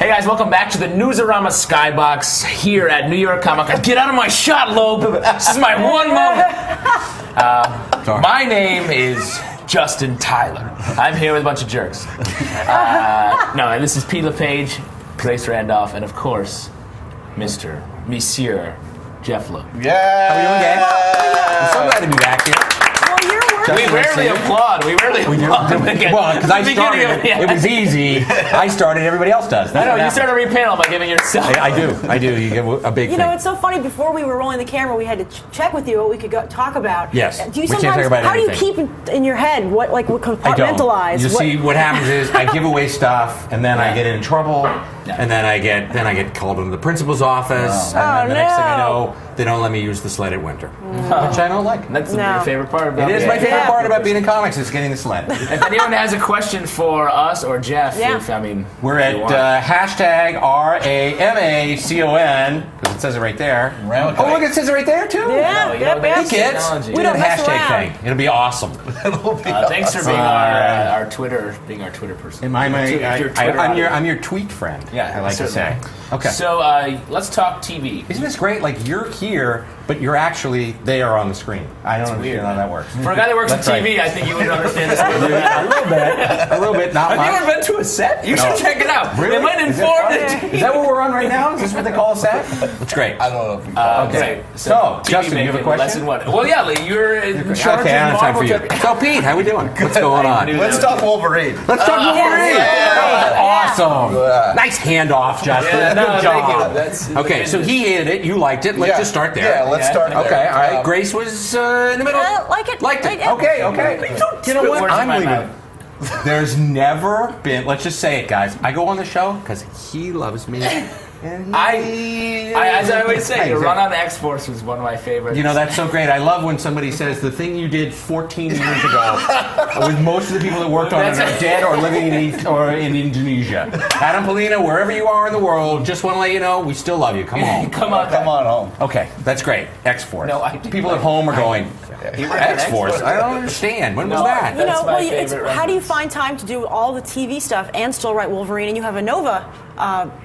Hey guys, welcome back to the Newsarama Skybox here at New York Comic Con. Get out of my shot, Loeb. This is my one moment. My name is Justin Tyler. I'm here with a bunch of jerks. And this is Pete LePage, Grace Randolph, and of course, Monsieur Geoff LOEB. Yeah! How are you doing, gang? I'm so glad to be back here. Well, you're working. We rarely applaud. Well, because I started it was easy. I started, everybody else does. I know, you start every panel by giving yourself. I do. You give a big thing. You know, it's so funny. Before we were rolling the camera, we had to check with you what we could talk about. Yes. Do you we can't talk about how anything. do you keep in your head what compartmentalize? You see, what happens is I give away stuff, and then I get in trouble, and then I get called into the principal's office, and then the next thing I know, they don't let me use the sled at winter, which I don't like. That's your favorite part about it. It is my favorite part about being in comics is getting the sled. If anyone has a question for us or Geoff, we're at hashtag RAMACON, because it says it right there. Okay. Oh, look, it says it right there, too. Yeah, Hey, kids. We don't mess hashtag around. thing. It'll be awesome. Thanks for being our Twitter person. I'm your tweet friend. Yeah, I like to say. Okay. So let's talk TV. Isn't this great? Like, you're here, but you're actually there on the screen. I don't understand how that works. For a guy that works on TV, I think you would understand this. A little bit, not much. Have you ever been to a set? You should check it out. Really? They might inform the team. Is that what we're on right now? Is this what they call a set? That's great. I don't know if we call it. Okay. So, Justin, you have a question? Lesson one. Well, yeah, you're in charge Okay, I of don't have time for you. Marvel. So, Pete, how we doing? What's going on? Let's talk Wolverine. Let's talk Wolverine. Yeah. Awesome. Nice handoff, Justin. Yeah, Good job. That's Okay, so he hated it. You liked it. Let's just start there. Yeah, let's start there. Okay, all right. Grace was in the middle. Like it. Liked it. Yeah. Okay. You know what? words in I'm my leaving. mouth. There's never been. Let's just say it, guys. I go on the show because he loves me. And as I always say, your run on X-Force was one of my favorites. You know, that's so great. I love when somebody says the thing you did 14 years ago with most of the people that worked on it are dead or living in Indonesia. Adam Polina, wherever you are in the world, just want to let you know, we still love you. Come on. Come on home. Okay, that's great. X-Force. No, people at home are going, X-Force? I don't understand. When was that? You know, my favorite how do you find time to do all the TV stuff and still write Wolverine? And you have a Nova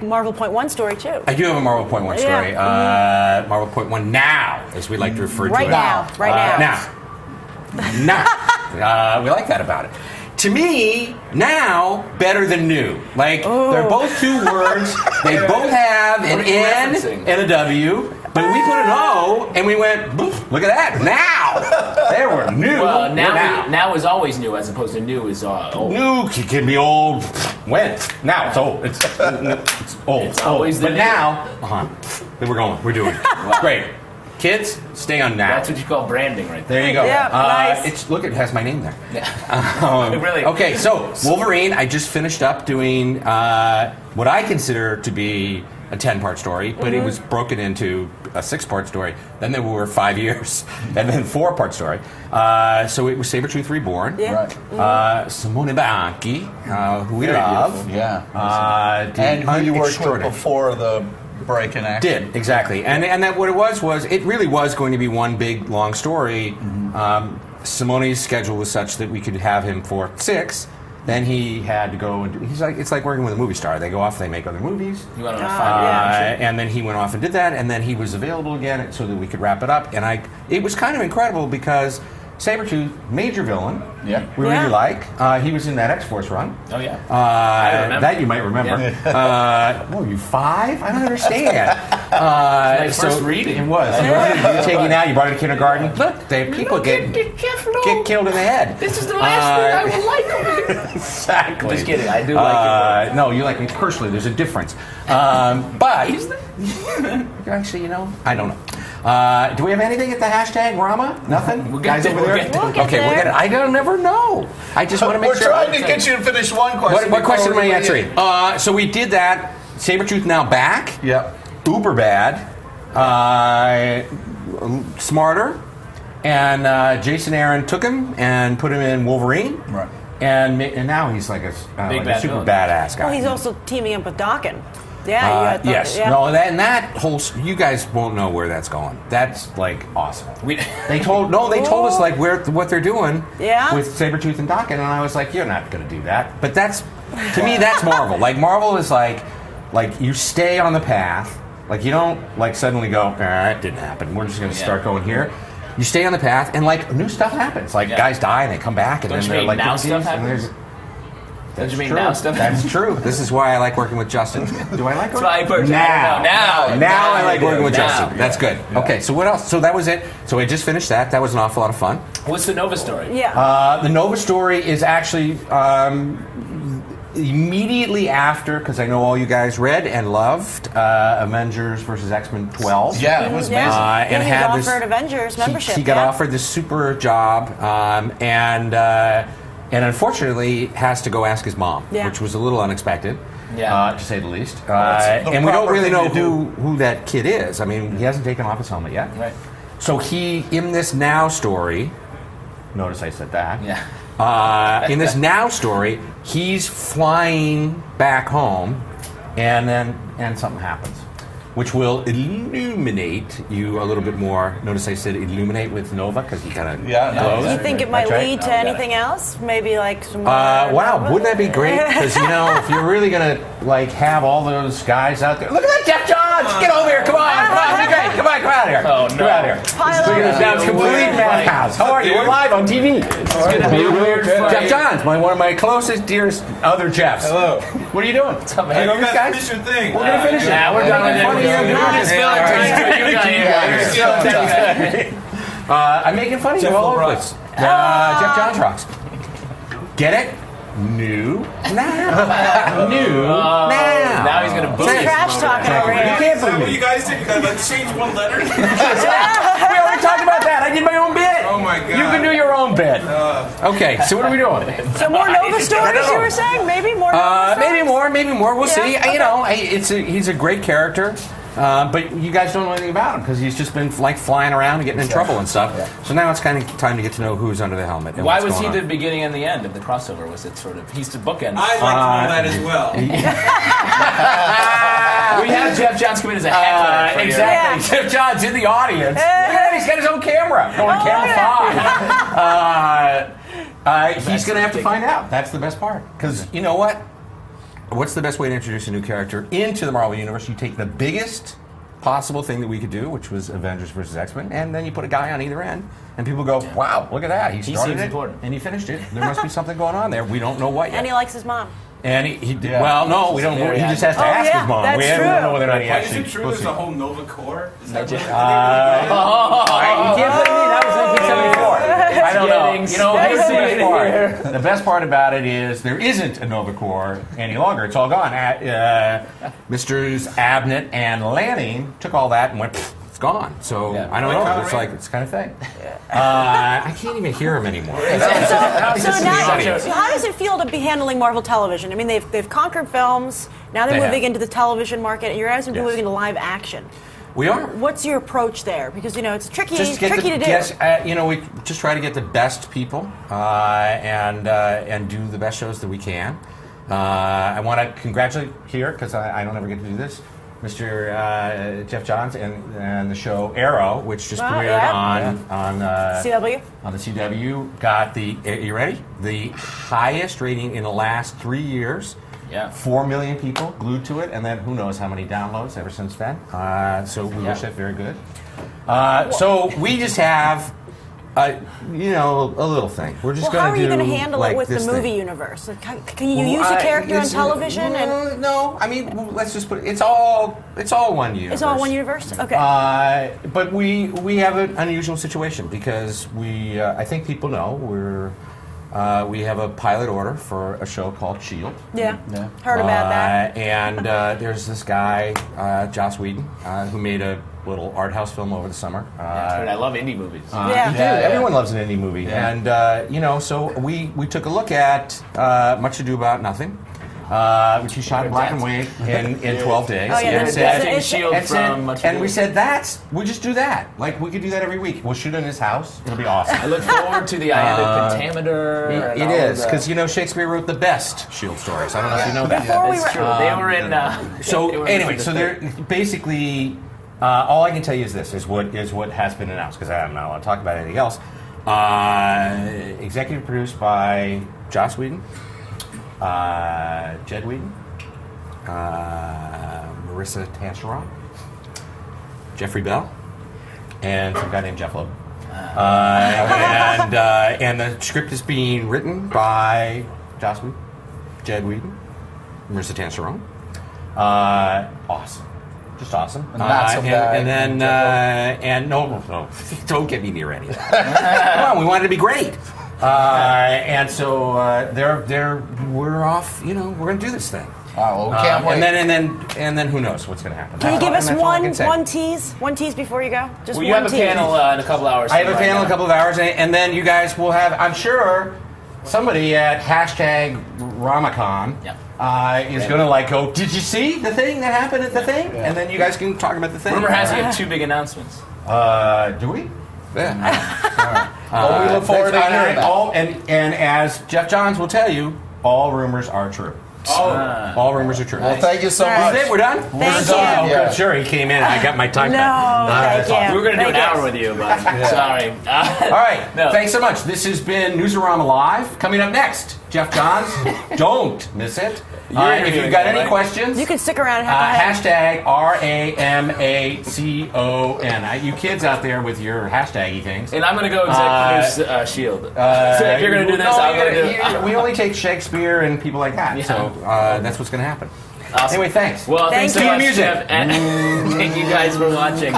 Marvel Point One story too. I do have a Marvel Point 1 story. Yeah. Marvel Point 1 now, as we like to refer to it. Right now. Now. We like that about it. To me, now, better than new. Like, they're both two words. They both have an N and a W. But we put an O, and we went, boof, look at that. Now! They were new. Well, now is always new, as opposed to new is old. New can be old. When? Now it's old. It's old. It's always the But new. now, we're doing. Great. Kids, stay on now. That's what you call branding right there. There you go. Yeah, nice. It has my name there. Really? Okay, so Wolverine, I just finished up doing what I consider to be a 10-part story, but it was broken into a 6-part story. Then there were 5 years, and then 4-part story. So it was Sabretooth Reborn. Yeah. Right. Simone Bianchi, who we love. Beautiful. Yeah. And who you worked with before the break in action. Did, exactly. And that what it was it really was going to be one big, long story. Simone's schedule was such that we could have him for 6. Then he had to go and it's like working with a movie star. They go off, they make other movies. You went on a 5-year and then he went off and did that, and then he was available again so that we could wrap it up. And it was kind of incredible because Sabretooth, major villain. Yeah. We really like. He was in that X-Force run. Oh, yeah. I remember. That you might remember. Yeah. You 5? I don't understand. My first reading. It was. You take it out, you brought it to kindergarten. Look, people get killed in the head. This is the last thing I would like over here. Exactly. Just kidding. I do like it. No, you like me personally. There's a difference. But Is there? actually, I don't know. Do we have anything at the hashtag Rama? Nothing? We'll Guys get over there? there. We'll get there. I don't never know. I just want to make We're sure. trying to get you to finish one question. What question am I before we answering? So we did that. Sabretooth now back. Yep. Uber bad. Smarter. And Jason Aaron took him and put him in Wolverine. Right. And now he's like a super badass guy. Well, he's also teaming up with Daken. Yeah. Yes. Yeah. No, that whole you guys won't know where that's going. That's like awesome. They told us like what they're doing. Yeah. With Sabretooth and Daken, and I was like, you're not going to do that. But to me that's Marvel. Like Marvel is like like you stay on the path. Like you don't like suddenly go, it didn't happen. We're just going to start going here. You stay on the path, and like new stuff happens. Like guys die and they come back, and Don't then you they're mean like now stuff happens? Don't you mean now stuff happens? That's true. This is why I like working with Justin. Do I like working? Now I like working with Justin. That's good. Okay, so what else? So that was it. So I just finished that. That was an awful lot of fun. What's the Nova story? Yeah. The Nova story is actually immediately after, because I know all you guys read and loved Avengers versus X-Men 12. Yeah, it was amazing. And he had got this, offered Avengers membership. He got offered this super job, and unfortunately has to go ask his mom, which was a little unexpected, to say the least. And we don't really know who that kid is. I mean, he hasn't taken off his helmet yet. Right. So he, in this now story, notice I said that. Yeah. In this now story, he's flying back home, and something happens, which will illuminate you a little bit more. Notice I said illuminate with Nova because he kind of glows. Do you think it might lead to anything else? Maybe like some more wow, Nova? wouldn't that be great? Because if you're really gonna like have all those guys out there, look at that Geoff Johns! Get over here! Come on, be great! Come out here! Oh no! Come out here! It's complete madhouse. How are you? We're live on TV. It's gonna be a weird fight. Geoff Johns, one of my closest, dearest other Jeffs. Hello. What are you doing? What's up, man? You guys finish your thing. We're gonna finish it. Yeah, we're done with it. I'm making fun of you all over the place. Geoff Johns rocks. Get it? New now. New now. Now he's gonna boot He's us. trash talking over You here. can't Is that boo what me. you guys did? You guys like changed one letter? We already talked about that. I did my own bit. Oh my God. You can do your own bit. Okay, so what are we doing? So more Nova stories, you were saying? Maybe more Nova stories? Maybe more. We'll see. Okay. He's a great character. But you guys don't know anything about him because he's just been like flying around and getting in trouble and stuff. Yeah. So now it's kind of time to get to know who's under the helmet. And Why what's was he going on. the beginning and the end of the crossover? Was it sort of he's the bookend? I'd like to know that as well. We have Geoff Johns come in as a heckler. For Exactly. Geoff Johns in the audience. And he's got his own camera. Going camera 5. He's going to have to find out. That's the best part. Because you know what? What's the best way to introduce a new character into the Marvel Universe? You take the biggest possible thing that we could do, which was Avengers versus X-Men, and then you put a guy on either end, and people go, wow, look at that. He started seems it, important. and he finished it. There must be something going on there. We don't know what yet. And he likes his mom. And he well, no, we don't. He just has to ask his mom. That's We true. don't know whether or not he Is actually. it true there's a whole Nova Corps? Is that You can't blame me. That was 1974. I don't know. getting Here's the best spicy part. here. The best part about it is there isn't a Nova Corps any longer. It's all gone. Misters Abnett and Lanning took all that and went. It's gone. So I don't know. It's like it's kind of thing. I can't even hear him anymore. So now, how does it feel to be handling Marvel Television? I mean, they've conquered films. Now they're They moving have. into the television market, and you're guys are moving into live action. We are. What's your approach there? Because it's tricky Just get to do. Yes, we just try to get the best people and do the best shows that we can. I want to congratulate here because I don't ever get to do this, Mr. Geoff Johns and the show Arrow, which just premiered on CW. On the CW, got you ready? The highest rating in the last 3 years. Yeah. 4 million people glued to it, and then who knows how many downloads ever since then. So we wish it very good. So we just have, a little thing. We're just Well, how going are to you do going to handle it with the this movie thing. universe? Like, can you use a character on television? No, I mean, let's just put it. It's all one universe. It's all one universe. Okay. But we have an unusual situation because I think people know we have a pilot order for a show called S.H.I.E.L.D. Yeah. Heard about that. And there's this guy, Joss Whedon, who made a little art house film over the summer. I love indie movies. Everyone loves an indie movie. Yeah. And, so we took a look at Much Ado About Nothing. Which he shot in black and white in 12 days. Oh, yeah, and S.H.I.E.L.D. from Much Ado. we said, we just do that. Like, we could do that every week. We'll shoot in his house. It'll be awesome. I look forward to the iambic pentameter. It is, because, Shakespeare wrote the best S.H.I.E.L.D. stories. I don't know if you know that. That's true. They were in... So, anyway, they're basically... all I can tell you is this, is what has been announced, because I'm not allowed to talk about anything else. Executive produced by Joss Whedon, Jed Whedon, Marissa Tancheron, Jeffrey Bell, and some guy named Jeff Loeb. And the script is being written by Jed Whedon, Marissa Tancheron. Awesome. Just awesome. And no, don't get me near any of that. Come on, we want it to be great. And so we're off. You know, we're going to do this thing. Oh, well, can't wait. And then who knows what's going to happen? Can you give us one tease before you go? Just well, you one have a tease. panel in a couple hours. I have a panel in a couple of hours, and then you guys will have, I'm sure, somebody at #RamaCon is going to go, did you see the thing that happened at the thing? Yeah. And then you guys can talk about the thing. Rumor has you have 2 big announcements. Do we? Yeah. Well, we look forward to hearing that. And as Geoff Johns will tell you, all rumors are true. All rumors are true. Well, thank you so much. Is it? We're done? Thank We're you. done. Yeah. Oh, sure, he came in and I got my time No, cut. thank you. We were going to do an Thank hour you. with you, but sorry. All right. No. Thanks so much. This has been Newsarama Live. Coming up next, Geoff Johns. Don't miss it. If you've got any questions, You can stick around and have #RAMACON. You kids out there with your hashtaggy things. And I'm going to go exec produce S.H.I.E.L.D. So if you're going to do this, I'm going to do it. We only take Shakespeare and people like that. Yeah. So that's what's going to happen. Awesome. Anyway, thanks. Well, thanks so Thank much, you. Geoff, and thank you guys for watching.